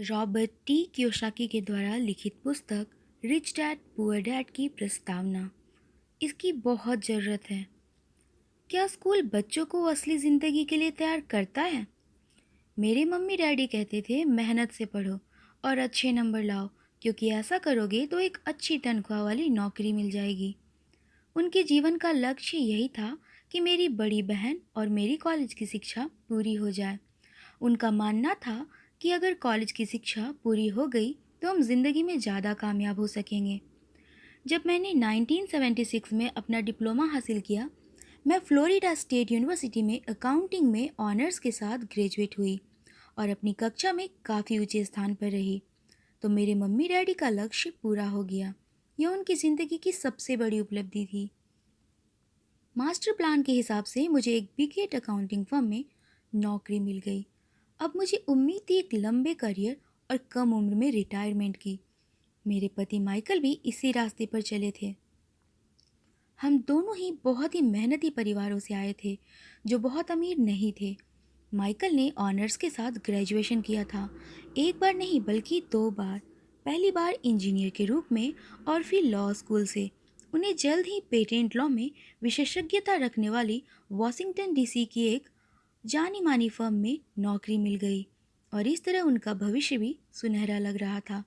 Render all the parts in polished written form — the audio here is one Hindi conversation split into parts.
रॉबर्ट टी कियोसाकी के द्वारा लिखित पुस्तक रिच डैड पुअर डैड की प्रस्तावना। इसकी बहुत ज़रूरत है। क्या स्कूल बच्चों को असली ज़िंदगी के लिए तैयार करता है? मेरे मम्मी डैडी कहते थे मेहनत से पढ़ो और अच्छे नंबर लाओ, क्योंकि ऐसा करोगे तो एक अच्छी तनख्वाह वाली नौकरी मिल जाएगी। उनके जीवन का लक्ष्य यही था कि मेरी बड़ी बहन और मेरी कॉलेज की शिक्षा पूरी हो जाए। उनका मानना था कि अगर कॉलेज की शिक्षा पूरी हो गई तो हम जिंदगी में ज़्यादा कामयाब हो सकेंगे। जब मैंने 1976 में अपना डिप्लोमा हासिल किया, मैं फ्लोरिडा स्टेट यूनिवर्सिटी में अकाउंटिंग में ऑनर्स के साथ ग्रेजुएट हुई और अपनी कक्षा में काफ़ी ऊंचे स्थान पर रही। तो मेरे मम्मी डैडी का लक्ष्य पूरा हो गया। यह उनकी ज़िंदगी की सबसे बड़ी उपलब्धि थी। मास्टर प्लान के हिसाब से मुझे एक बिग 8 अकाउंटिंग फर्म में नौकरी मिल गई। अब मुझे उम्मीद थी एक लंबे करियर और कम उम्र में रिटायरमेंट की। मेरे पति माइकल भी इसी रास्ते पर चले थे। हम दोनों ही बहुत ही मेहनती परिवारों से आए थे, जो बहुत अमीर नहीं थे। माइकल ने ऑनर्स के साथ ग्रेजुएशन किया था, एक बार नहीं बल्कि 2 बार। पहली बार इंजीनियर के रूप में और फिर लॉ स्कूल से। उन्हें जल्द ही पेटेंट लॉ में विशेषज्ञता रखने वाली वॉशिंगटन डीसी की एक जानी मानी फर्म में नौकरी मिल गई और इस तरह उनका भविष्य भी सुनहरा लग रहा था।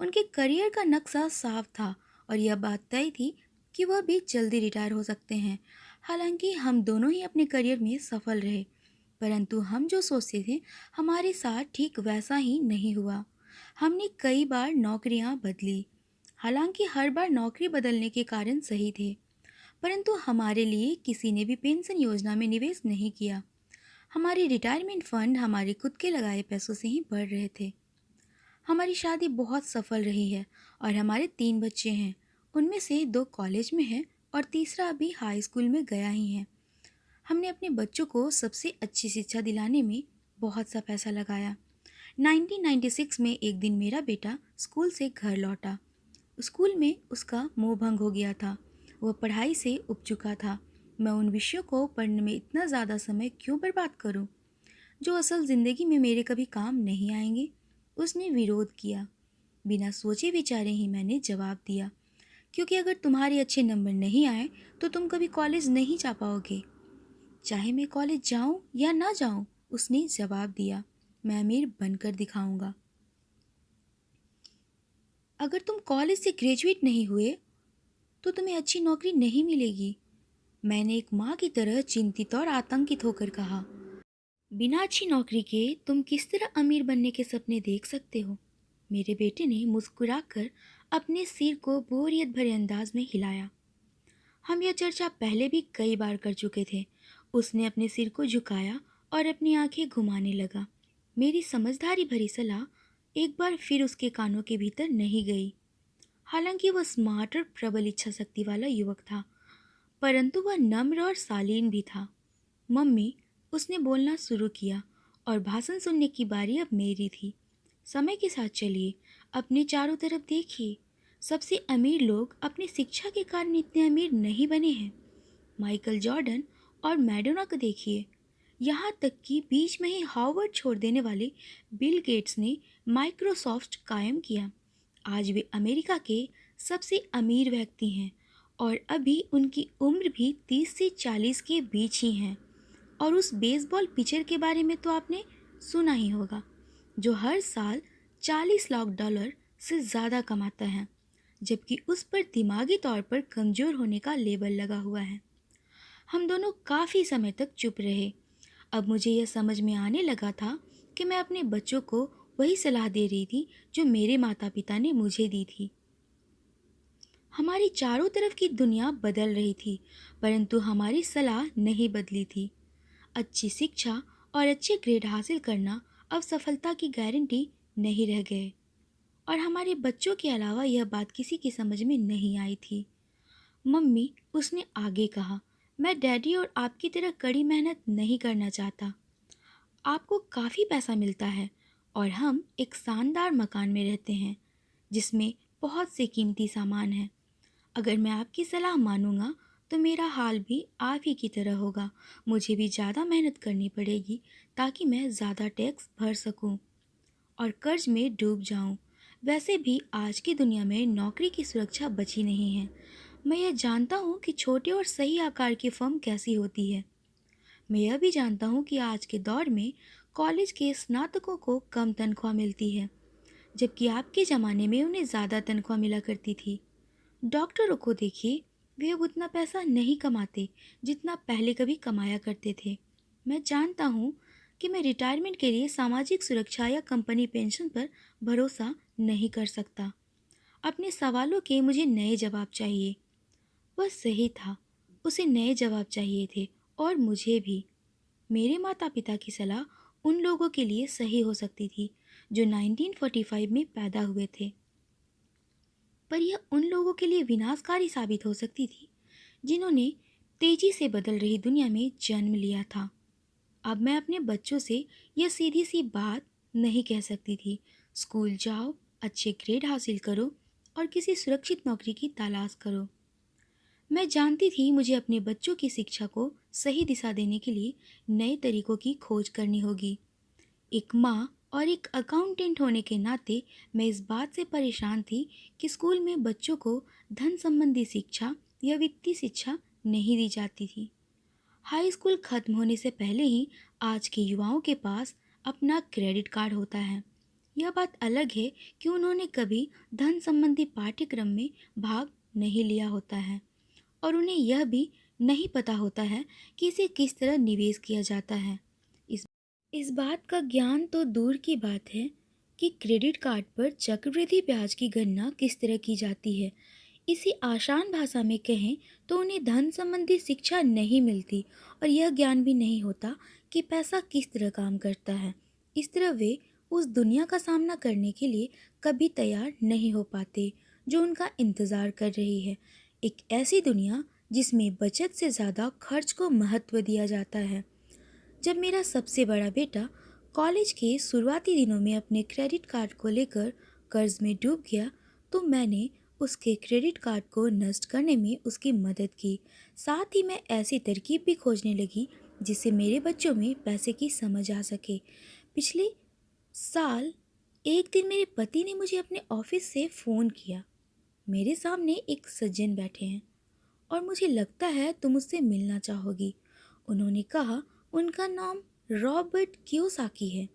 उनके करियर का नक्शा साफ था और यह बात तय थी कि वह भी जल्दी रिटायर हो सकते हैं। हालांकि हम दोनों ही अपने करियर में सफल रहे, परंतु हम जो सोचते थे हमारे साथ ठीक वैसा ही नहीं हुआ। हमने कई बार नौकरियां बदली, हालांकि हर बार नौकरी बदलने के कारण सही थे, परंतु हमारे लिए किसी ने भी पेंशन योजना में निवेश नहीं किया। हमारी रिटायरमेंट फंड हमारे खुद के लगाए पैसों से ही बढ़ रहे थे। हमारी शादी बहुत सफल रही है और हमारे 3 बच्चे हैं। उनमें से 2 कॉलेज में हैं और तीसरा अभी हाई स्कूल में गया ही है। हमने अपने बच्चों को सबसे अच्छी शिक्षा दिलाने में बहुत सा पैसा लगाया। 1996 में एक दिन मेरा बेटा स्कूल से घर लौटा। स्कूल में उसका मोह भंग हो गया था। वह पढ़ाई से उब चुका था। मैं उन विषयों को पढ़ने में इतना ज़्यादा समय क्यों बर्बाद करूं, जो असल ज़िंदगी में मेरे कभी काम नहीं आएंगे। उसने विरोध किया। बिना सोचे विचारे ही मैंने जवाब दिया, क्योंकि अगर तुम्हारे अच्छे नंबर नहीं आए तो तुम कभी कॉलेज नहीं जा पाओगे। चाहे मैं कॉलेज जाऊं या ना जाऊं, उसने जवाब दिया, मैं अमीर बनकर दिखाऊंगा। अगर तुम कॉलेज से ग्रेजुएट नहीं हुए तो तुम्हें अच्छी नौकरी नहीं मिलेगी। मैंने एक माँ की तरह चिंतित और आतंकित होकर कहा, बिना अच्छी नौकरी के तुम किस तरह अमीर बनने के सपने देख सकते हो? मेरे बेटे ने मुस्कुराकर अपने सिर को बोरियत भरे अंदाज में हिलाया। हम यह चर्चा पहले भी कई बार कर चुके थे। उसने अपने सिर को झुकाया और अपनी आंखें घुमाने लगा। मेरी समझदारी भरी सलाह एक बार फिर उसके कानों के भीतर नहीं गई। हालांकि वह स्मार्ट और प्रबल इच्छा शक्ति वाला युवक था, परंतु वह नम्र और शालीन भी था। मम्मी, उसने बोलना शुरू किया और भाषण सुनने की बारी अब मेरी थी। समय के साथ चलिए, अपने चारों तरफ देखिए। सबसे अमीर लोग अपनी शिक्षा के कारण इतने अमीर नहीं बने हैं। माइकल जॉर्डन और मैडोना को देखिए। यहाँ तक कि बीच में ही हार्वर्ड छोड़ देने वाले बिल गेट्स ने माइक्रोसॉफ्ट कायम किया। आज वे अमेरिका के सबसे अमीर व्यक्ति हैं और अभी उनकी उम्र भी 30 से 40 के बीच ही है। और उस बेसबॉल पिचर के बारे में तो आपने सुना ही होगा, जो हर साल 40 लाख डॉलर से ज़्यादा कमाता है, जबकि उस पर दिमागी तौर पर कमज़ोर होने का लेबल लगा हुआ है। हम दोनों काफ़ी समय तक चुप रहे। अब मुझे यह समझ में आने लगा था कि मैं अपने बच्चों को वही सलाह दे रही थी जो मेरे माता पिता ने मुझे दी थी। हमारी चारों तरफ की दुनिया बदल रही थी, परंतु हमारी सलाह नहीं बदली थी। अच्छी शिक्षा और अच्छे ग्रेड हासिल करना अब सफलता की गारंटी नहीं रह गए, और हमारे बच्चों के अलावा यह बात किसी की समझ में नहीं आई थी। मम्मी, उसने आगे कहा, मैं डैडी और आपकी तरह कड़ी मेहनत नहीं करना चाहता। आपको काफ़ी पैसा मिलता है और हम एक शानदार मकान में रहते हैं जिसमें बहुत से कीमती सामान हैं। अगर मैं आपकी सलाह मानूंगा तो मेरा हाल भी आप ही की तरह होगा। मुझे भी ज़्यादा मेहनत करनी पड़ेगी ताकि मैं ज़्यादा टैक्स भर सकूं। और कर्ज में डूब जाऊं। वैसे भी आज की दुनिया में नौकरी की सुरक्षा बची नहीं है। मैं यह जानता हूँ कि छोटे और सही आकार की फर्म कैसी होती है। मैं यह भी जानता हूँ कि आज के दौर में कॉलेज के स्नातकों को कम तनख्वाह मिलती है, जबकि आपके ज़माने में उन्हें ज़्यादा तनख्वाह मिला करती थी। डॉक्टरों को देखिए, वे अब उतना पैसा नहीं कमाते जितना पहले कभी कमाया करते थे। मैं जानता हूँ कि मैं रिटायरमेंट के लिए सामाजिक सुरक्षा या कंपनी पेंशन पर भरोसा नहीं कर सकता। अपने सवालों के मुझे नए जवाब चाहिए। वह सही था, उसे नए जवाब चाहिए थे, और मुझे भी। मेरे माता पिता की सलाह उन लोगों के लिए सही हो सकती थी जो 1945 में पैदा हुए थे, पर यह उन लोगों के लिए विनाशकारी साबित हो सकती थी जिन्होंने तेजी से बदल रही दुनिया में जन्म लिया था। अब मैं अपने बच्चों से यह सीधी सी बात नहीं कह सकती थी, स्कूल जाओ, अच्छे ग्रेड हासिल करो और किसी सुरक्षित नौकरी की तलाश करो। मैं जानती थी मुझे अपने बच्चों की शिक्षा को सही दिशा देने के लिए नए तरीकों की खोज करनी होगी। एक माँ और एक अकाउंटेंट होने के नाते मैं इस बात से परेशान थी कि स्कूल में बच्चों को धन संबंधी शिक्षा या वित्तीय शिक्षा नहीं दी जाती थी। हाई स्कूल खत्म होने से पहले ही आज के युवाओं के पास अपना क्रेडिट कार्ड होता है। यह बात अलग है कि उन्होंने कभी धन संबंधी पाठ्यक्रम में भाग नहीं लिया होता है और उन्हें यह भी नहीं पता होता है कि इसे किस तरह निवेश किया जाता है। इस इस बात का ज्ञान तो दूर की बात है कि क्रेडिट कार्ड पर चक्रवृद्धि ब्याज की गणना किस तरह की जाती है। इसी आसान भाषा में कहें तो उन्हें धन संबंधी शिक्षा नहीं मिलती और यह ज्ञान भी नहीं होता कि पैसा किस तरह काम करता है। इस तरह वे उस दुनिया का सामना करने के लिए कभी तैयार नहीं हो पाते जो उनका इंतज़ार कर रही है। एक ऐसी दुनिया जिसमें बचत से ज़्यादा खर्च को महत्व दिया जाता है। जब मेरा सबसे बड़ा बेटा कॉलेज के शुरुआती दिनों में अपने क्रेडिट कार्ड को लेकर कर्ज में डूब गया, तो मैंने उसके क्रेडिट कार्ड को नष्ट करने में उसकी मदद की। साथ ही मैं ऐसी तरकीब भी खोजने लगी जिससे मेरे बच्चों में पैसे की समझ आ सके। पिछले साल एक दिन मेरे पति ने मुझे अपने ऑफिस से फ़ोन किया। मेरे सामने एक सज्जन बैठे हैं और मुझे लगता है तुम उससे मिलना चाहोगी। उन्होंने कहा उनका नाम रॉबर्ट कियोसाकी है।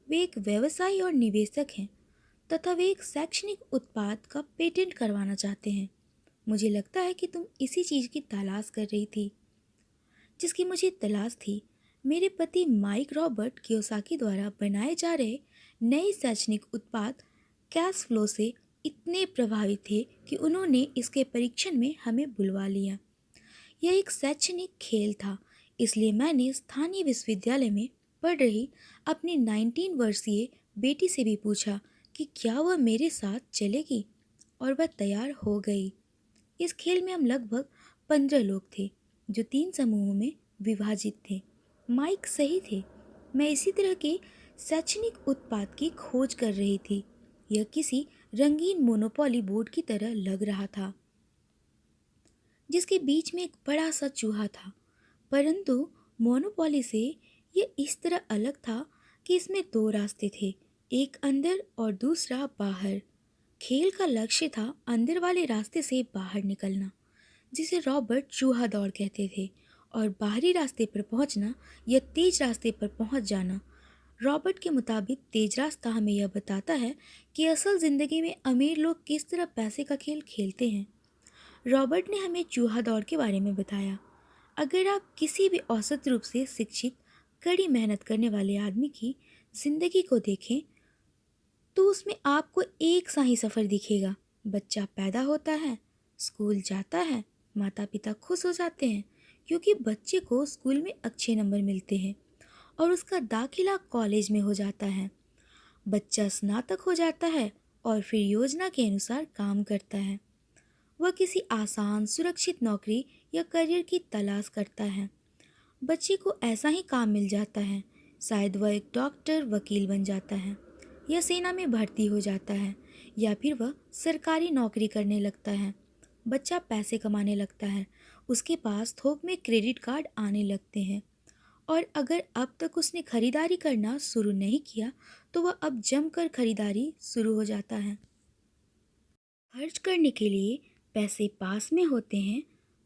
वे एक व्यवसायी और निवेशक हैं तथा वे एक शैक्षणिक उत्पाद का पेटेंट करवाना चाहते हैं। मुझे लगता है कि तुम इसी चीज़ की तलाश कर रही थी जिसकी मुझे तलाश थी। मेरे पति माइक रॉबर्ट कियोसाकी द्वारा बनाए जा रहे नए शैक्षणिक उत्पाद कैश फ्लो से इतने प्रभावित थे कि उन्होंने इसके परीक्षण में हमें बुलवा लिया। यह एक शैक्षणिक खेल था, इसलिए मैंने स्थानीय विश्वविद्यालय में पढ़ रही अपनी 19 वर्षीय बेटी से भी पूछा कि क्या वह मेरे साथ चलेगी, और वह तैयार हो गई। इस खेल में हम लगभग 15 लोग थे जो 3 समूहों में विभाजित थे। माइक सही थे, मैं इसी तरह के शैक्षणिक उत्पाद की खोज कर रही थी। यह किसी रंगीन मोनोपोली बोर्ड की तरह लग रहा था जिसके बीच में एक बड़ा सा चूहा था, परंतु मोनोपोली से यह इस तरह अलग था कि इसमें दो रास्ते थे, एक अंदर और दूसरा बाहर। खेल का लक्ष्य था अंदर वाले रास्ते से बाहर निकलना, जिसे रॉबर्ट चूहा दौड़ कहते थे, और बाहरी रास्ते पर पहुंचना या तेज रास्ते पर पहुंच जाना। रॉबर्ट के मुताबिक तेज रास्ता हमें यह बताता है कि असल ज़िंदगी में अमीर लोग किस तरह पैसे का खेल खेलते हैं। रॉबर्ट ने हमें चूहा दौड़ के बारे में बताया। अगर आप किसी भी औसत रूप से शिक्षित, कड़ी मेहनत करने वाले आदमी की ज़िंदगी को देखें तो उसमें आपको एक सा ही सफ़र दिखेगा। बच्चा पैदा होता है, स्कूल जाता है, माता पिता खुश हो जाते हैं क्योंकि बच्चे को स्कूल में अच्छे नंबर मिलते हैं और उसका दाखिला कॉलेज में हो जाता है। बच्चा स्नातक हो जाता है और फिर योजना के अनुसार काम करता है। वह किसी आसान सुरक्षित नौकरी या करियर की तलाश करता है। बच्चे को ऐसा ही काम मिल जाता है, शायद वह एक डॉक्टर, वकील बन जाता है या सेना में भर्ती हो जाता है या फिर वह सरकारी नौकरी करने लगता है। बच्चा पैसे कमाने लगता है, उसके पास थोक में क्रेडिट कार्ड आने लगते हैं, और अगर अब तक उसने खरीदारी करना शुरू नहीं किया तो वह अब जमकर खरीदारी शुरू हो जाता है। खर्च करने के लिए पैसे पास में होते हैं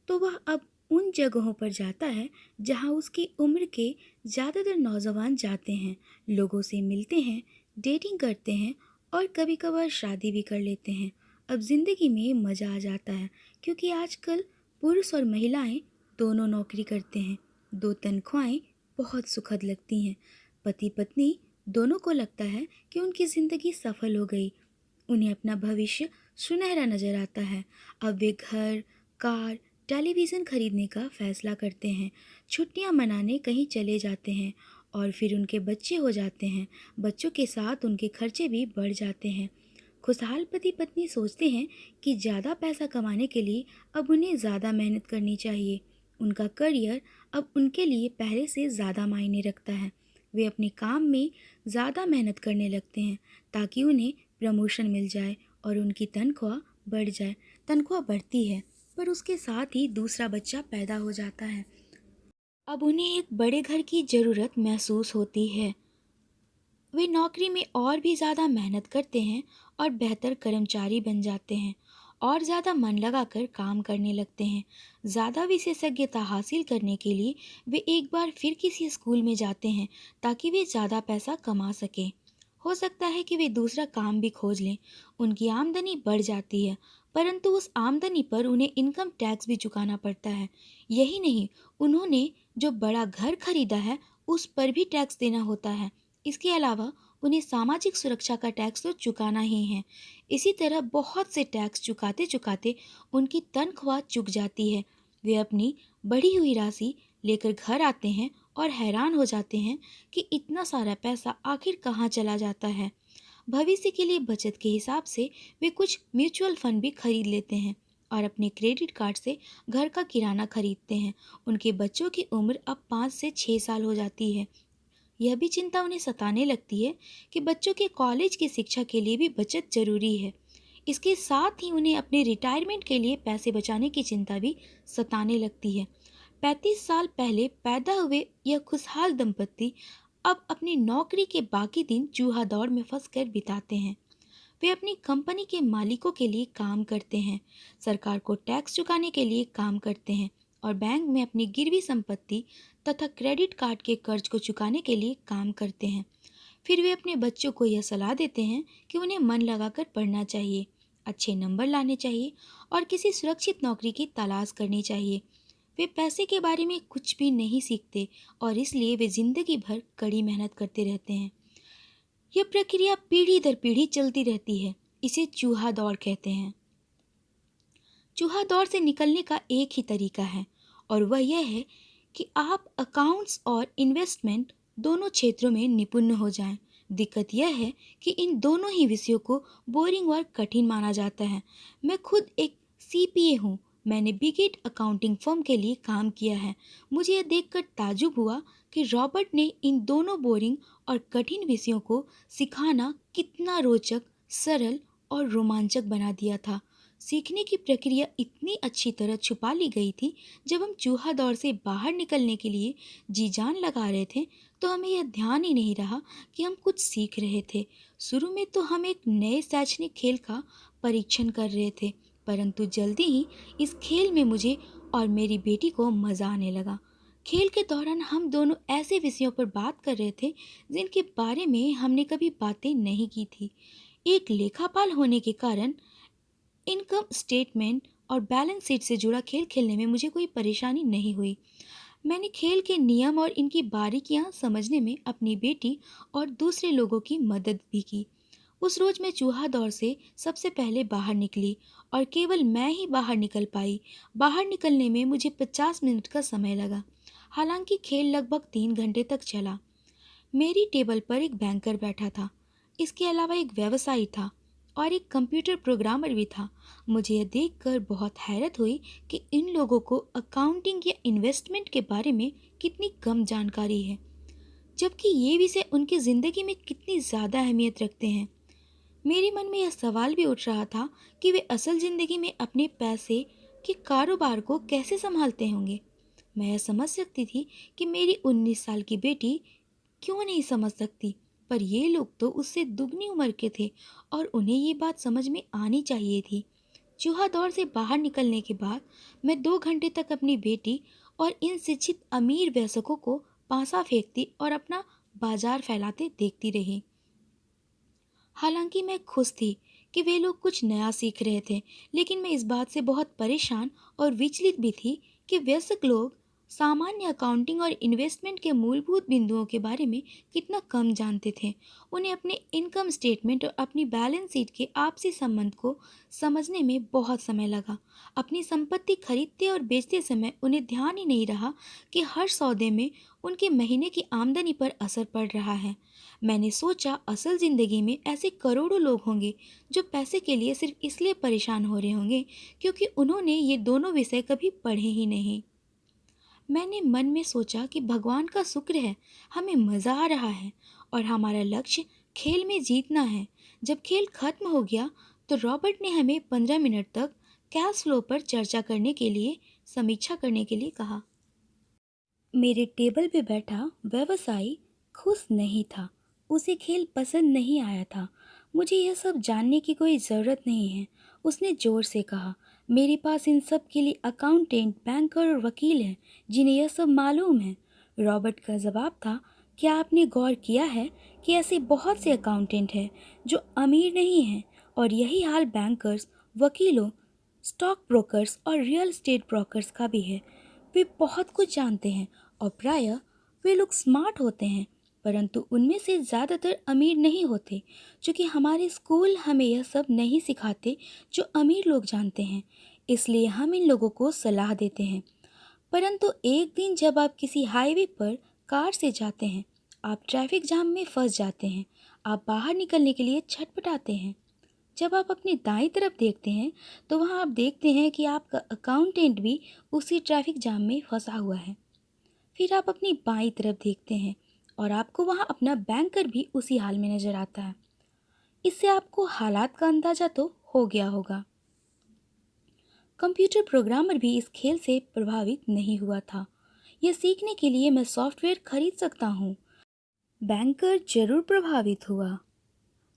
तो वह अब उन जगहों पर जाता है जहां उसकी उम्र के ज़्यादातर नौजवान जाते हैं, लोगों से मिलते हैं, डेटिंग करते हैं और कभी कभार शादी भी कर लेते हैं। अब ज़िंदगी में मज़ा आ जाता है क्योंकि आजकल पुरुष और महिलाएं दोनों नौकरी करते हैं। दो तनख्वाहें बहुत सुखद लगती हैं। पति पत्नी दोनों को लगता है कि उनकी ज़िंदगी सफल हो गई। उन्हें अपना भविष्य सुनहरा नजर आता है। अब वे घर, कार, टेलीविज़न खरीदने का फैसला करते हैं, छुट्टियां मनाने कहीं चले जाते हैं और फिर उनके बच्चे हो जाते हैं। बच्चों के साथ उनके खर्चे भी बढ़ जाते हैं। खुशहाल पति पत्नी सोचते हैं कि ज़्यादा पैसा कमाने के लिए अब उन्हें ज़्यादा मेहनत करनी चाहिए। उनका करियर अब उनके लिए पहले से ज़्यादा मायने रखता है। वे अपने काम में ज़्यादा मेहनत करने लगते हैं ताकि उन्हें प्रमोशन मिल जाए और उनकी तनख्वाह बढ़ जाए। तनख्वाह बढ़ती है पर उसके साथ ही दूसरा बच्चा पैदा हो जाता है। अब उन्हें एक बड़े घर की ज़रूरत महसूस होती है। वे नौकरी में और भी ज़्यादा मेहनत करते हैं और बेहतर कर्मचारी बन जाते हैं और ज़्यादा मन लगाकर काम करने लगते हैं। ज़्यादा विशेषज्ञता हासिल करने के लिए वे एक बार फिर किसी स्कूल में जाते हैं ताकि वे ज़्यादा पैसा कमा सकें। हो सकता है कि वे दूसरा काम भी खोज लें। उनकी आमदनी बढ़ जाती है परंतु उस आमदनी पर उन्हें इनकम टैक्स भी चुकाना पड़ता है। यही नहीं, उन्होंने जो बड़ा घर खरीदा है उस पर भी टैक्स देना होता है। इसके अलावा उन्हें सामाजिक सुरक्षा का टैक्स तो चुकाना ही है। इसी तरह बहुत से टैक्स चुकाते चुकाते उनकी तनख्वाह चुक जाती है। वे अपनी बढ़ी हुई राशि लेकर घर आते हैं और हैरान हो जाते हैं कि इतना सारा पैसा आखिर कहाँ चला जाता है। भविष्य के लिए बचत के हिसाब से वे कुछ म्यूचुअल फंड भी खरीद लेते हैं और अपने क्रेडिट कार्ड से घर का किराना खरीदते हैं। उनके बच्चों की उम्र अब 5 से 6 साल हो जाती है। यह भी चिंता उन्हें सताने लगती है कि बच्चों के कॉलेज की शिक्षा के लिए भी बचत जरूरी है। इसके साथ ही उन्हें अपने रिटायरमेंट के लिए पैसे बचाने की चिंता भी सताने लगती है। 35 साल पहले पैदा हुए यह खुशहाल दंपत्ति अब अपनी नौकरी के बाकी दिन चूहा दौड़ में फंसकर बिताते हैं। वे अपनी कंपनी के मालिकों के लिए काम करते हैं, सरकार को टैक्स चुकाने के लिए काम करते हैं और बैंक में अपनी गिरवी संपत्ति तथा क्रेडिट कार्ड के कर्ज को चुकाने के लिए काम करते हैं। फिर वे अपने बच्चों को यह सलाह देते हैं कि उन्हें मन लगाकर पढ़ना चाहिए, अच्छे नंबर लाने चाहिए और किसी सुरक्षित नौकरी की तलाश करनी चाहिए। वे पैसे के बारे में कुछ भी नहीं सीखते और इसलिए वे जिंदगी भर कड़ी मेहनत करते रहते हैं। यह प्रक्रिया पीढ़ी दर पीढ़ी चलती रहती है। इसे चूहा दौड़ कहते हैं। चूहा दौड़ से निकलने का एक ही तरीका है और वह यह है कि आप अकाउंट्स और इन्वेस्टमेंट दोनों क्षेत्रों में निपुण हो जाएं। दिक्कत यह है कि इन दोनों ही विषयों को बोरिंग और कठिन माना जाता है। मैं खुद एक सीपीए हूँ। मैंने बिग 8 अकाउंटिंग फर्म के लिए काम किया है। मुझे यह देखकर ताज्जुब हुआ कि रॉबर्ट ने इन दोनों बोरिंग और कठिन विषयों को सिखाना कितना रोचक, सरल और रोमांचक बना दिया था। सीखने की प्रक्रिया इतनी अच्छी तरह छुपा ली गई थी। जब हम चूहा दौड़ से बाहर निकलने के लिए जी जान लगा रहे थे तो हमें यह ध्यान ही नहीं रहा कि हम कुछ सीख रहे थे। शुरू में तो हम एक नए शैक्षणिक खेल का परीक्षण कर रहे थे परंतु जल्दी ही इस खेल में मुझे और मेरी बेटी को मज़ा आने लगा। खेल के दौरान हम दोनों ऐसे विषयों पर बात कर रहे थे जिनके बारे में हमने कभी बातें नहीं की थी। एक लेखापाल होने के कारण इनकम स्टेटमेंट और बैलेंस शीट से जुड़ा खेल खेलने में मुझे कोई परेशानी नहीं हुई। मैंने खेल के नियम और इनकी बारीकियां समझने में अपनी बेटी और दूसरे लोगों की मदद भी की। उस रोज मैं चूहा दौड़ से सबसे पहले बाहर निकली और केवल मैं ही बाहर निकल पाई। बाहर निकलने में मुझे 50 मिनट का समय लगा। हालांकि खेल लगभग 3 घंटे तक चला। मेरी टेबल पर एक बैंकर बैठा था। इसके अलावा एक व्यवसायी था और एक कंप्यूटर प्रोग्रामर भी था। मुझे यह देखकर बहुत हैरत हुई कि इन लोगों को अकाउंटिंग या इन्वेस्टमेंट के बारे में कितनी कम जानकारी है, जबकि ये विषय उनकी ज़िंदगी में कितनी ज़्यादा अहमियत रखते हैं। मेरे मन में यह सवाल भी उठ रहा था कि वे असल ज़िंदगी में अपने पैसे के कारोबार को कैसे संभालते होंगे। मैं यह समझ सकती थी कि मेरी 19 साल की बेटी क्यों नहीं समझ सकती। पर ये लोग तो उससे दुगनी उम्र के थे और उन्हें ये बात समझ में आनी चाहिए थी। चूहा दौर से बाहर निकलने के बाद मैं 2 घंटे तक अपनी बेटी और इन शिक्षित अमीर वयस्कों को पासा फेंकती और अपना बाजार फैलाते देखती रही। हालांकि मैं खुश थी कि वे लोग कुछ नया सीख रहे थे, लेकिन मैं इस बात से बहुत परेशान और विचलित भी थी कि वयस्क लोग सामान्य अकाउंटिंग और इन्वेस्टमेंट के मूलभूत बिंदुओं के बारे में कितना कम जानते थे। उन्हें अपने इनकम स्टेटमेंट और अपनी बैलेंस शीट के आपसी संबंध को समझने में बहुत समय लगा। अपनी संपत्ति खरीदते और बेचते समय उन्हें ध्यान ही नहीं रहा कि हर सौदे में उनके महीने की आमदनी पर असर पड़ रहा है। मैंने सोचा असल ज़िंदगी में ऐसे करोड़ों लोग होंगे जो पैसे के लिए सिर्फ इसलिए परेशान हो रहे होंगे क्योंकि उन्होंने ये दोनों विषय कभी पढ़े ही नहीं। मैंने मन में सोचा कि भगवान का शुक्र है, हमें मज़ा आ रहा है और हमारा लक्ष्य खेल में जीतना है। जब खेल खत्म हो गया तो रॉबर्ट ने हमें 15 मिनट तक कैश फ्लो पर चर्चा करने के लिए समीक्षा करने के लिए कहा। मेरे टेबल पे बैठा व्यवसायी खुश नहीं था। उसे खेल पसंद नहीं आया था। मुझे यह सब जानने की कोई ज़रूरत नहीं है, उसने ज़ोर से कहा। मेरे पास इन सब के लिए अकाउंटेंट, बैंकर और वकील हैं जिन्हें यह सब मालूम है। रॉबर्ट का जवाब था, क्या आपने गौर किया है कि ऐसे बहुत से अकाउंटेंट हैं जो अमीर नहीं हैं और यही हाल बैंकर्स, वकीलों, स्टॉक ब्रोकर्स और रियल एस्टेट ब्रोकर्स का भी है। वे बहुत कुछ जानते हैं और प्रायः वे लोग स्मार्ट होते हैं, परंतु उनमें से ज़्यादातर अमीर नहीं होते, क्योंकि हमारे स्कूल हमें यह सब नहीं सिखाते जो अमीर लोग जानते हैं। इसलिए हम इन लोगों को सलाह देते हैं। परंतु एक दिन जब आप किसी हाईवे पर कार से जाते हैं, आप ट्रैफिक जाम में फंस जाते हैं, आप बाहर निकलने के लिए छटपटाते हैं। जब आप अपनी दाईं तरफ देखते हैं तो वहाँ आप देखते हैं कि आपका अकाउंटेंट भी उसी ट्रैफिक जाम में फंसा हुआ है। फिर आप अपनी बाईं तरफ देखते हैं और आपको वहाँ अपना बैंकर भी उसी हाल में नजर आता है। इससे आपको हालात का अंदाजा तो हो गया होगा। कंप्यूटर प्रोग्रामर भी इस खेल से प्रभावित नहीं हुआ था। यह सीखने के लिए मैं सॉफ्टवेयर खरीद सकता हूँ। बैंकर जरूर प्रभावित हुआ।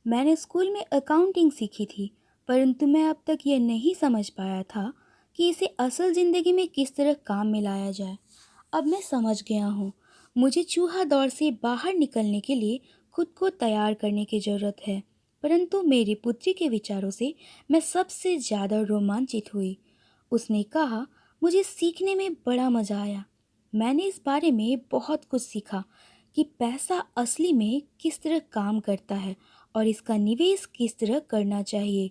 मैंने स्कूल में अकाउंटिंग सीखी थी, परंतु मैं अब तक यह नहीं समझ पाया था कि इसे असल ज़िंदगी में किस तरह काम में लाया जाए। अब मैं समझ गया हूँ। मुझे चूहा दौर से बाहर निकलने के लिए खुद को तैयार करने की ज़रूरत है। परंतु मेरी पुत्री के विचारों से मैं सबसे ज़्यादा रोमांचित हुई। उसने कहा, मुझे सीखने में बड़ा मज़ा आया। मैंने इस बारे में बहुत कुछ सीखा कि पैसा असली में किस तरह काम करता है और इसका निवेश किस तरह करना चाहिए।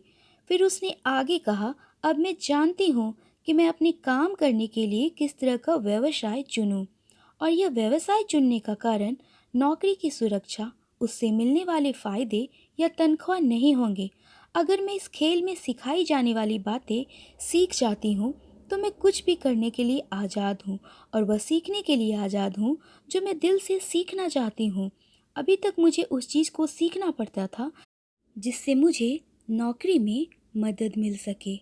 फिर उसने आगे कहा, अब मैं जानती हूँ कि मैं अपने काम करने के लिए किस तरह का व्यवसाय चुनूँ, और यह व्यवसाय चुनने का कारण नौकरी की सुरक्षा, उससे मिलने वाले फ़ायदे या तनख्वाह नहीं होंगे। अगर मैं इस खेल में सिखाई जाने वाली बातें सीख जाती हूँ तो मैं कुछ भी करने के लिए आज़ाद हूँ और वह सीखने के लिए आज़ाद हूँ जो मैं दिल से सीखना चाहती हूँ। अभी तक मुझे उस चीज़ को सीखना पड़ता था जिससे मुझे नौकरी में मदद मिल सके।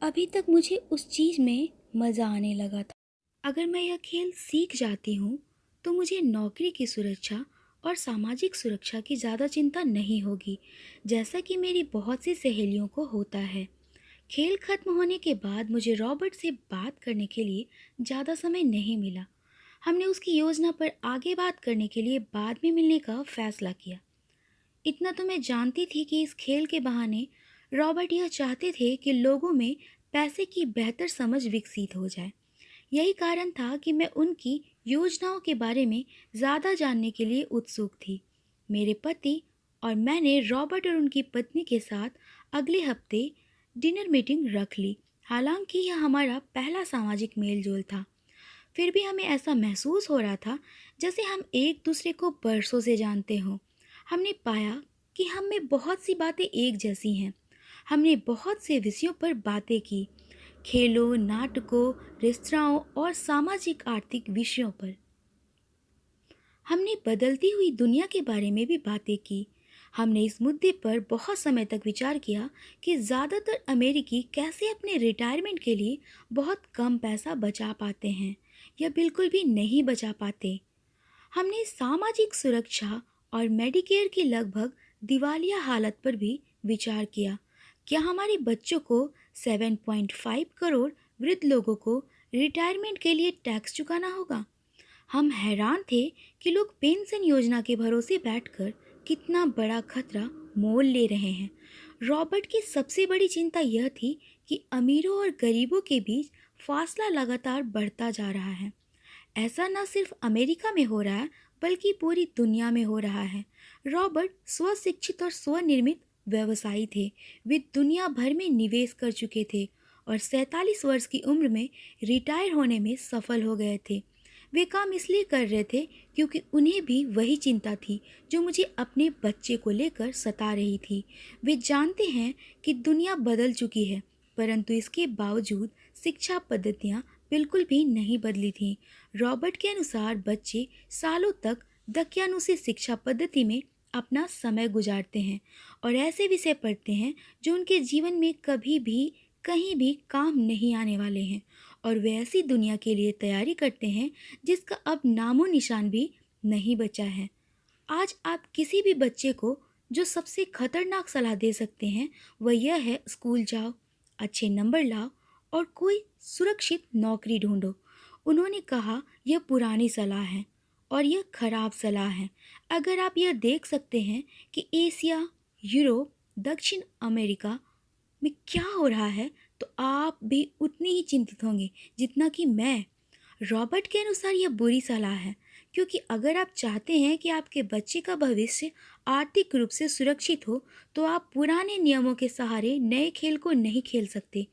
अभी तक मुझे उस चीज़ में मज़ा आने लगा था। अगर मैं यह खेल सीख जाती हूँ तो मुझे नौकरी की सुरक्षा और सामाजिक सुरक्षा की ज़्यादा चिंता नहीं होगी, जैसा कि मेरी बहुत सी सहेलियों को होता है। खेल खत्म होने के बाद मुझे रॉबर्ट से बात करने के लिए ज़्यादा समय नहीं मिला। हमने उसकी योजना पर आगे बात करने के लिए बाद में मिलने का फैसला किया। इतना तो मैं जानती थी कि इस खेल के बहाने रॉबर्ट यह चाहते थे कि लोगों में पैसे की बेहतर समझ विकसित हो जाए। यही कारण था कि मैं उनकी योजनाओं के बारे में ज़्यादा जानने के लिए उत्सुक थी। मेरे पति और मैंने रॉबर्ट और उनकी पत्नी के साथ अगले हफ्ते डिनर मीटिंग रख ली। हालांकि यह हमारा पहला सामाजिक मेल जोल था, फिर भी हमें ऐसा महसूस हो रहा था जैसे हम एक दूसरे को बरसों से जानते हों। हमने पाया कि हम में बहुत सी बातें एक जैसी हैं। हमने बहुत से विषयों पर बातें की, खेलों, नाटकों, रेस्तराओं और सामाजिक आर्थिक विषयों पर। हमने बदलती हुई दुनिया के बारे में भी बातें की। हमने इस मुद्दे पर बहुत समय तक विचार किया कि ज़्यादातर अमेरिकी कैसे अपने रिटायरमेंट के लिए बहुत कम पैसा बचा पाते हैं या बिल्कुल भी नहीं बचा पाते। हमने सामाजिक सुरक्षा और मेडिकेयर की लगभग दिवालिया हालत पर भी विचार किया। क्या हमारे बच्चों को 7.5 करोड़ वृद्ध लोगों को रिटायरमेंट के लिए टैक्स चुकाना होगा? हम हैरान थे कि लोग पेंशन योजना के भरोसे बैठकर कितना बड़ा खतरा मोल ले रहे हैं। रॉबर्ट की सबसे बड़ी चिंता यह थी कि अमीरों और गरीबों के बीच फासला लगातार बढ़ता जा रहा है। ऐसा न सिर्फ अमेरिका में हो रहा है, बल्कि पूरी दुनिया में हो रहा है। रॉबर्ट स्वशिक्षित और स्वनिर्मित व्यवसायी थे। वे दुनिया भर में निवेश कर चुके थे और 47 वर्ष की उम्र में रिटायर होने में सफल हो गए थे। वे काम इसलिए कर रहे थे क्योंकि उन्हें भी वही चिंता थी जो मुझे अपने बच्चे को लेकर सता रही थी। वे जानते हैं कि दुनिया बदल चुकी है, परंतु इसके बावजूद शिक्षा पद्धतियाँ बिल्कुल भी नहीं बदली थीं। रॉबर्ट के अनुसार बच्चे सालों तक दकियानुसी शिक्षा पद्धति में अपना समय गुजारते हैं और ऐसे विषय पढ़ते हैं जो उनके जीवन में कभी भी कहीं भी काम नहीं आने वाले हैं, और वे ऐसी दुनिया के लिए तैयारी करते हैं जिसका अब नामो निशान भी नहीं बचा है। आज आप किसी भी बच्चे को जो सबसे खतरनाक सलाह दे सकते हैं वह यह है, स्कूल जाओ, अच्छे नंबर लाओ और कोई सुरक्षित नौकरी ढूंढो। उन्होंने कहा यह पुरानी सलाह है और यह खराब सलाह है। अगर आप यह देख सकते हैं कि एशिया, यूरोप, दक्षिण अमेरिका में क्या हो रहा है, तो आप भी उतनी ही चिंतित होंगे जितना कि मैं। रॉबर्ट के अनुसार यह बुरी सलाह है, क्योंकि अगर आप चाहते हैं कि आपके बच्चे का भविष्य आर्थिक रूप से सुरक्षित हो, तो आप पुराने नियमों के सहारे नए खेल को नहीं खेल सकते।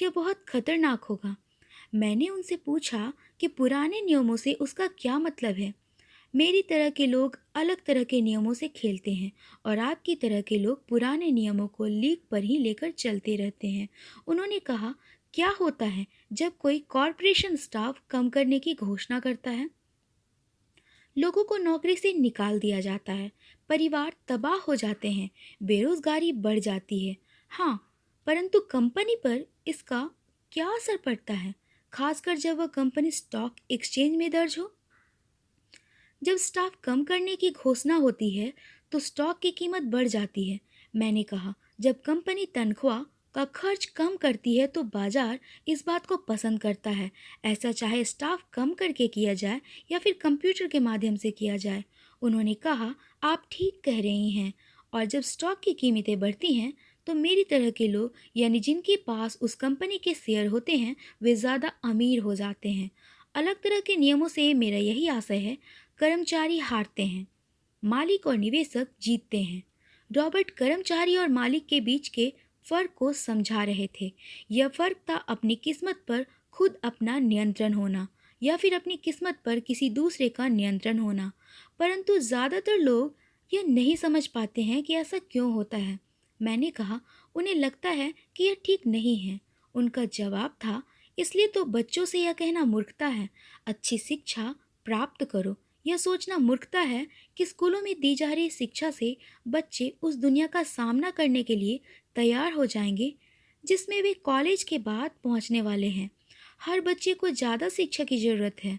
यह बहुत खतरनाक होगा। मैंने उनसे पूछा कि पुराने नियमों से उसका क्या मतलब है। मेरी तरह के लोग अलग तरह के नियमों से खेलते हैं और आपकी तरह के लोग पुराने नियमों को लीक पर ही लेकर चलते रहते हैं। उन्होंने कहा, क्या होता है जब कोई कॉरपोरेशन स्टाफ कम करने की घोषणा करता है? लोगों को नौकरी से निकाल दिया जाता है, परिवार तबाह हो जाते हैं, बेरोजगारी बढ़ जाती है। हाँ, परंतु कंपनी पर इसका क्या असर पड़ता है, खासकर जब वह कंपनी स्टॉक एक्सचेंज में दर्ज हो? जब स्टाफ कम करने की घोषणा होती है तो स्टॉक की कीमत बढ़ जाती है। मैंने कहा, जब कंपनी तनख्वाह का खर्च कम करती है तो बाजार इस बात को पसंद करता है, ऐसा चाहे स्टाफ कम करके किया जाए या फिर कंप्यूटर के माध्यम से किया जाए। उन्होंने कहा, आप ठीक कह रही हैं। और जब स्टॉक की कीमतें बढ़ती हैं तो मेरी तरह के लोग, यानी जिनके पास उस कंपनी के शेयर होते हैं, वे ज़्यादा अमीर हो जाते हैं। अलग तरह के नियमों से मेरा यही आशय है, कर्मचारी हारते हैं, मालिक और निवेशक जीतते हैं। रॉबर्ट कर्मचारी और मालिक के बीच के फर्क को समझा रहे थे। यह फर्क था अपनी किस्मत पर खुद अपना नियंत्रण होना या फिर अपनी किस्मत पर किसी दूसरे का नियंत्रण होना। परंतु ज़्यादातर लोग यह नहीं समझ पाते हैं कि ऐसा क्यों होता है। मैंने कहा, उन्हें लगता है कि यह ठीक नहीं है। उनका जवाब था, इसलिए तो बच्चों से यह कहना मूर्खता है, अच्छी शिक्षा प्राप्त करो। यह सोचना मूर्खता है कि स्कूलों में दी जा रही शिक्षा से बच्चे उस दुनिया का सामना करने के लिए तैयार हो जाएंगे जिसमें वे कॉलेज के बाद पहुंचने वाले हैं। हर बच्चे को ज़्यादा शिक्षा की ज़रूरत है,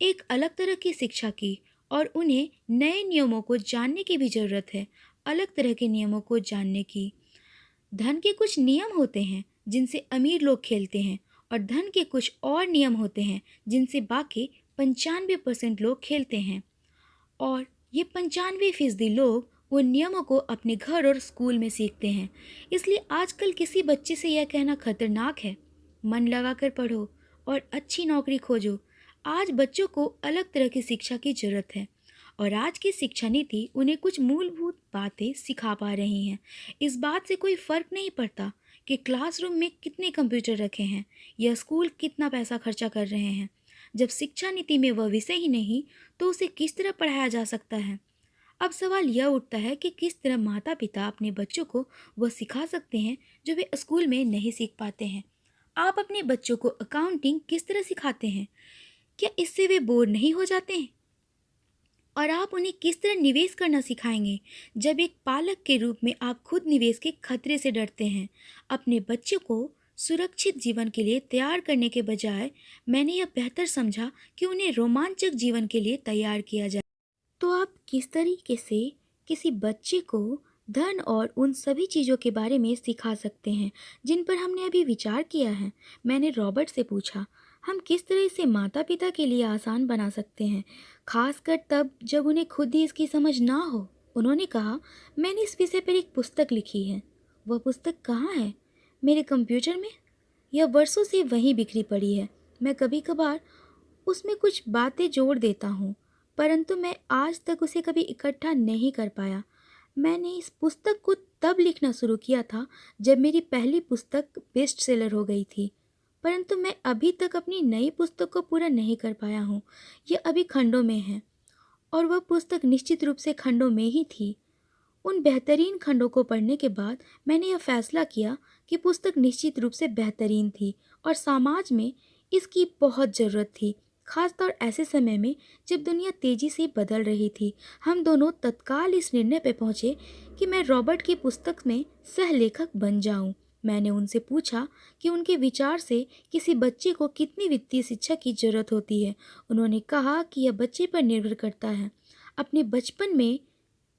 एक अलग तरह की शिक्षा की, और उन्हें नए नियमों को जानने की भी ज़रूरत है, अलग तरह के नियमों को जानने की। धन के कुछ नियम होते हैं जिनसे अमीर लोग खेलते हैं और धन के कुछ और नियम होते हैं जिनसे बाकी 95% लोग खेलते हैं, और ये 95% लोग उन नियमों को अपने घर और स्कूल में सीखते हैं। इसलिए आजकल किसी बच्चे से यह कहना खतरनाक है, मन लगाकर पढ़ो और अच्छी नौकरी खोजो। आज बच्चों को अलग तरह की शिक्षा की जरूरत है और आज की शिक्षा नीति उन्हें कुछ मूलभूत बातें सिखा पा रही हैं। इस बात से कोई फर्क नहीं पड़ता कि क्लासरूम में कितने कंप्यूटर रखे हैं या स्कूल कितना पैसा खर्चा कर रहे हैं। जब शिक्षा नीति में वह विषय ही नहीं, तो उसे किस तरह पढ़ाया जा सकता है? अब सवाल यह उठता है कि किस तरह माता पिता अपने बच्चों को वह सिखा सकते हैं जो वे स्कूल में नहीं सीख पाते हैं। आप अपने बच्चों को अकाउंटिंग किस तरह सिखाते हैं? क्या इससे वे बोर नहीं हो जाते हैं? और आप उन्हें किस तरह निवेश करना सिखाएंगे जब एक पालक के रूप में आप खुद निवेश के खतरे से डरते हैं? अपने बच्चों को सुरक्षित जीवन के लिए तैयार करने के बजाय मैंने यह बेहतर समझा कि उन्हें रोमांचक जीवन के लिए तैयार किया जाए। तो आप किस तरीके से किसी बच्चे को धन और उन सभी चीज़ों के बारे में सिखा सकते हैं जिन पर हमने अभी विचार किया है। मैंने रॉबर्ट से पूछा, हम किस तरह इसे माता पिता के लिए आसान बना सकते हैं, खासकर तब जब उन्हें खुद ही इसकी समझ ना हो। उन्होंने कहा, मैंने इस विषय पर एक पुस्तक लिखी है। वह पुस्तक कहाँ है? मेरे कंप्यूटर में। यह वर्षों से वहीं बिखरी पड़ी है। मैं कभी कभार उसमें कुछ बातें जोड़ देता हूँ, परंतु मैं आज तक उसे कभी इकट्ठा नहीं कर पाया। मैंने इस पुस्तक को तब लिखना शुरू किया था जब मेरी पहली पुस्तक बेस्ट सेलर हो गई थी, परंतु मैं अभी तक अपनी नई पुस्तक को पूरा नहीं कर पाया हूँ। यह अभी खंडों में है और वह पुस्तक निश्चित रूप से खंडों में ही थी। उन बेहतरीन खंडों को पढ़ने के बाद मैंने यह फैसला किया कि पुस्तक निश्चित रूप से बेहतरीन थी और समाज में इसकी बहुत ज़रूरत थी, खासतौर ऐसे समय में जब दुनिया तेज़ी से बदल रही थी। हम दोनों तत्काल इस निर्णय पर पहुँचे कि मैं रॉबर्ट की पुस्तक में सहलेखक बन जाऊं। मैंने उनसे पूछा कि उनके विचार से किसी बच्चे को कितनी वित्तीय शिक्षा की ज़रूरत होती है। उन्होंने कहा कि यह बच्चे पर निर्भर करता है। अपने बचपन में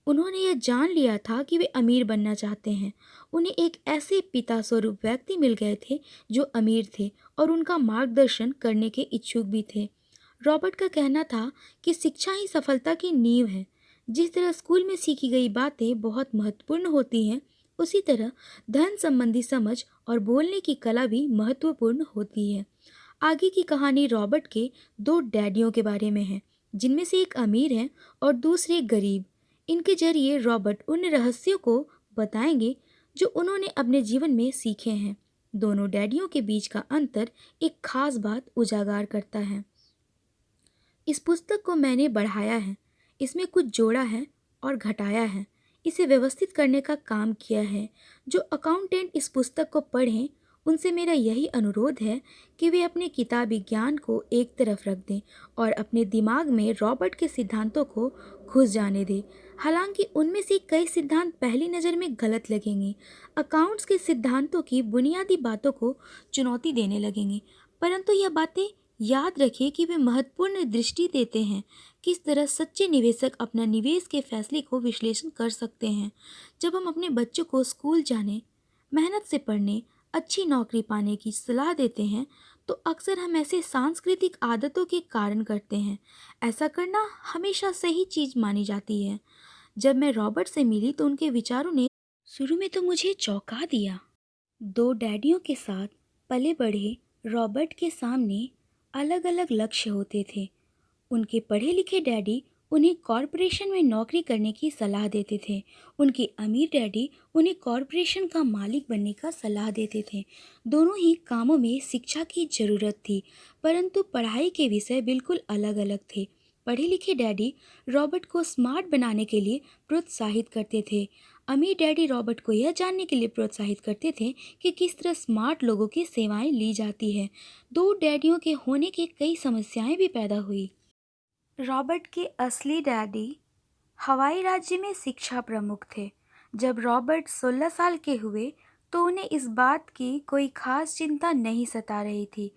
उन्होंने यह जान लिया था कि वे अमीर बनना चाहते हैं। उन्हें एक ऐसे पिता स्वरूप व्यक्ति मिल गए थे जो अमीर थे और उनका मार्गदर्शन करने के इच्छुक भी थे। रॉबर्ट का कहना था कि शिक्षा ही सफलता की नींव है। जिस तरह स्कूल में सीखी गई बातें बहुत महत्वपूर्ण होती हैं, उसी तरह धन संबंधी समझ और बोलने की कला भी महत्वपूर्ण होती है। आगे की कहानी रॉबर्ट के दो डैडियों के बारे में है, जिनमें से एक अमीर है और दूसरे गरीब। इनके जरिए रॉबर्ट उन रहस्यों को बताएंगे जो उन्होंने अपने जीवन में सीखे हैं। दोनों डैडियों के बीच का अंतर एक खास बात उजागर करता है। इस पुस्तक को मैंने बढ़ाया है, इसमें कुछ जोड़ा है और घटाया है, इसे व्यवस्थित करने का काम किया है। जो अकाउंटेंट इस पुस्तक को पढ़ें, उनसे मेरा यही अनुरोध है कि वे अपने किताबी ज्ञान को एक तरफ रख दें और अपने दिमाग में रॉबर्ट के सिद्धांतों को घुस जाने दें। हालांकि उनमें से कई सिद्धांत पहली नज़र में गलत लगेंगे, अकाउंट्स के सिद्धांतों की बुनियादी बातों को चुनौती देने लगेंगे, परंतु यह बातें याद रखिए कि वे महत्वपूर्ण दृष्टि देते हैं किस तरह सच्चे निवेशक अपना निवेश के फैसले को विश्लेषण कर सकते हैं। जब हम अपने बच्चों को स्कूल जाने, मेहनत से पढ़ने, अच्छी नौकरी पाने की सलाह देते हैं, तो अक्सर हम ऐसे सांस्कृतिक आदतों के कारण करते हैं। ऐसा करना हमेशा सही चीज़ मानी जाती है। जब मैं रॉबर्ट से मिली तो उनके विचारों ने शुरू में तो मुझे चौंका दिया। दो डैडियों के साथ पले बढ़े रॉबर्ट के सामने अलग अलग लक्ष्य होते थे। उनके पढ़े लिखे डैडी उन्हें कॉरपोरेशन में नौकरी करने की सलाह देते थे। उनके अमीर डैडी उन्हें कॉरपोरेशन का मालिक बनने का सलाह देते थे। दोनों ही कामों में शिक्षा की ज़रूरत थी, परंतु पढ़ाई के विषय बिल्कुल अलग अलग थे। पढ़े लिखे डैडी रॉबर्ट को स्मार्ट बनाने के लिए प्रोत्साहित करते थे। अमीर डैडी रॉबर्ट को यह जानने के लिए प्रोत्साहित करते थे कि किस तरह स्मार्ट लोगों की सेवाएं ली जाती है। दो डैडियों के होने की कई समस्याएं भी पैदा हुई। रॉबर्ट के असली डैडी हवाई राज्य में शिक्षा प्रमुख थे। जब रॉबर्ट 16 साल के हुए तो उन्हें इस बात की कोई खास चिंता नहीं सता रही थी।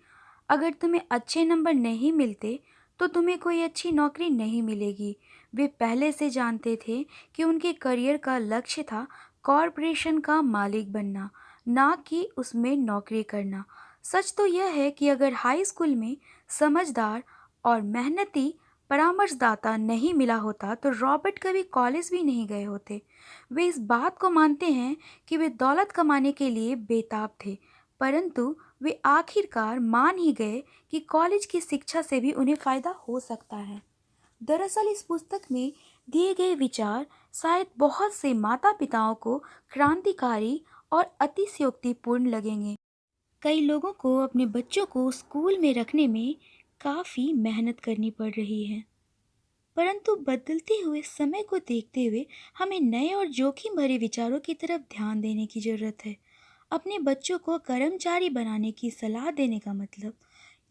अगर तुम्हें अच्छे नंबर नहीं मिलते तो तुम्हें कोई अच्छी नौकरी नहीं मिलेगी। वे पहले से जानते थे कि उनके करियर का लक्ष्य था कॉरपोरेशन का मालिक बनना, ना कि उसमें नौकरी करना। सच तो यह है कि अगर हाई स्कूल में समझदार और मेहनती परामर्शदाता नहीं मिला होता तो रॉबर्ट कभी कॉलेज भी नहीं गए होते। वे इस बात को मानते हैं कि वे दौलत कमाने के लिए बेताब थे, परंतु वे आखिरकार मान ही गए कि कॉलेज की शिक्षा से भी उन्हें फ़ायदा हो सकता है। दरअसल इस पुस्तक में दिए गए विचार शायद बहुत से माता पिताओं को क्रांतिकारी और अतिशयोक्तिपूर्ण लगेंगे। कई लोगों को अपने बच्चों को स्कूल में रखने में काफ़ी मेहनत करनी पड़ रही है, परंतु बदलते हुए समय को देखते हुए हमें नए और जोखिम भरे विचारों की तरफ ध्यान देने की ज़रूरत है। अपने बच्चों को कर्मचारी बनाने की सलाह देने का मतलब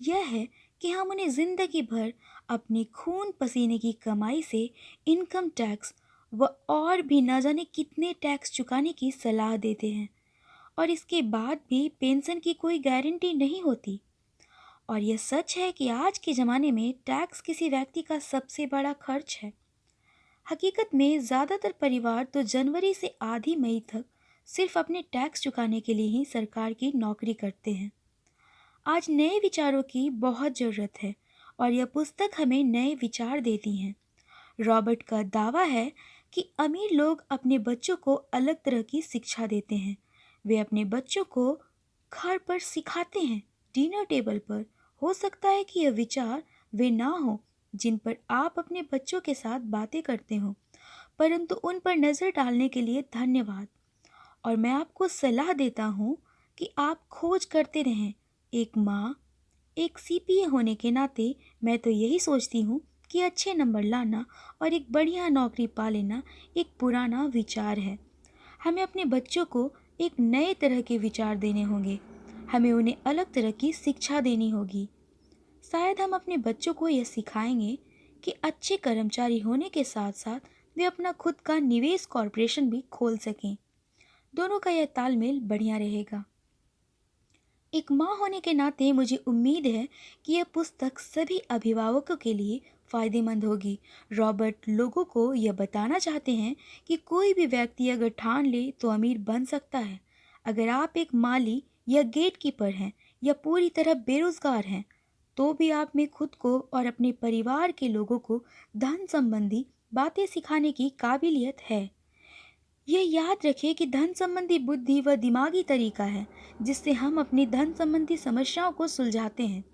यह है कि हम उन्हें ज़िंदगी भर अपनी खून पसीने की कमाई से इनकम टैक्स व और भी न जाने कितने टैक्स चुकाने की सलाह देते हैं, और इसके बाद भी पेंशन की कोई गारंटी नहीं होती। और यह सच है कि आज के ज़माने में टैक्स किसी व्यक्ति का सबसे बड़ा खर्च है। हकीकत में ज़्यादातर परिवार तो जनवरी से आधी मई तक सिर्फ अपने टैक्स चुकाने के लिए ही सरकार की नौकरी करते हैं। आज नए विचारों की बहुत ज़रूरत है और यह पुस्तक हमें नए विचार देती है। रॉबर्ट का दावा है कि अमीर लोग अपने बच्चों को अलग तरह की शिक्षा देते हैं। वे अपने बच्चों को घर पर सिखाते हैं, डिनर टेबल पर। हो सकता है कि यह विचार वे ना हो जिन पर आप अपने बच्चों के साथ बातें करते हो, परंतु उन पर नज़र डालने के लिए धन्यवाद। और मैं आपको सलाह देता हूँ कि आप खोज करते रहें। एक माँ, एक सीपीए होने के नाते मैं तो यही सोचती हूँ कि अच्छे नंबर लाना और एक बढ़िया नौकरी पा लेना एक पुराना विचार है। हमें अपने बच्चों को एक नए तरह के विचार देने होंगे। हमें उन्हें अलग तरह की शिक्षा देनी होगी। शायद हम अपने बच्चों को यह सिखाएंगे कि अच्छे कर्मचारी होने के साथ साथ वे अपना खुद का निवेश कॉरपोरेशन भी खोल सकें। दोनों का यह तालमेल बढ़िया रहेगा। एक माँ होने के नाते मुझे उम्मीद है कि यह पुस्तक सभी अभिभावकों के लिए फायदेमंद होगी। रॉबर्ट लोगों को यह बताना चाहते हैं कि कोई भी व्यक्ति अगर ठान ले तो अमीर बन सकता है। अगर आप एक माली या गेट कीपर हैं या पूरी तरह बेरोजगार हैं, तो भी आप में खुद को और अपने परिवार के लोगों को धन संबंधी बातें सिखाने की काबिलियत है। यह याद रखें कि धन संबंधी बुद्धि वह दिमागी तरीका है जिससे हम अपनी धन संबंधी समस्याओं को सुलझाते हैं।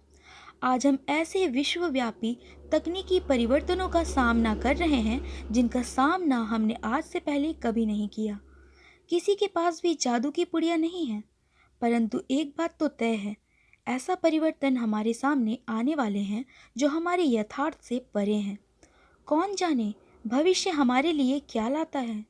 आज हम ऐसे विश्वव्यापी तकनीकी परिवर्तनों का सामना कर रहे हैं जिनका सामना हमने आज से पहले कभी नहीं किया। किसी के पास भी जादू की पुड़िया नहीं है, परंतु एक बात तो तय है, ऐसा परिवर्तन हमारे सामने आने वाले हैं जो हमारे यथार्थ से परे हैं। कौन जाने भविष्य हमारे लिए क्या लाता है।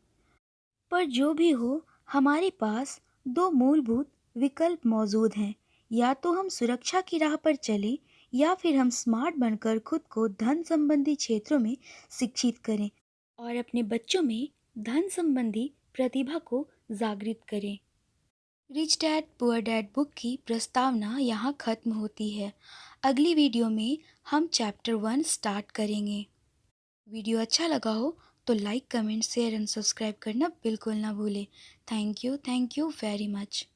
पर जो भी हो, हमारे पास दो मूलभूत विकल्प मौजूद हैं। या तो हम सुरक्षा की राह पर चलें या फिर हम स्मार्ट बनकर खुद को धन संबंधी क्षेत्रों में शिक्षित करें और अपने बच्चों में धन संबंधी प्रतिभा को जागृत करें। Rich dad poor dad book की प्रस्तावना यहाँ खत्म होती है। अगली वीडियो में हम चैप्टर 1 स्टार्ट करेंगे। वीडियो अच्छा लगा हो तो like, comment, share and subscribe करना बिल्कुल ना भूलें। Thank you very much.